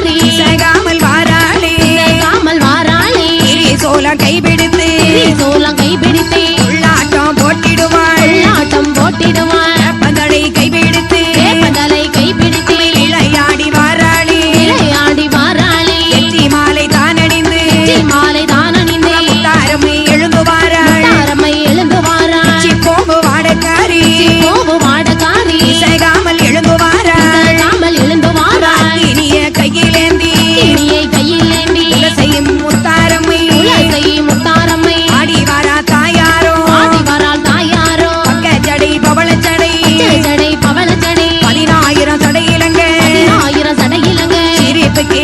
வாடக்காரி இசைகாமல் வாராளே சோளம் கைபிடித்து உள்ளாட்டம் போட்டிடுவாள் பந்தலை கைபிடித்து இளையாடி வாராளே எட்டி மாலை தானணிந்து முத்தாரம்மை எழுந்து வாராள் சிப்போம்பு வாடக்காரி இசைகாமல் எழுந்து வாராள் இனிய கையிலேந்தி செய்யும் முத்தாரம்மை ஆடி வாரா தாயாரோ பக்க ஜடை பவள ஜடை 10,000 சடை இலங்க சிரிப்புக்கு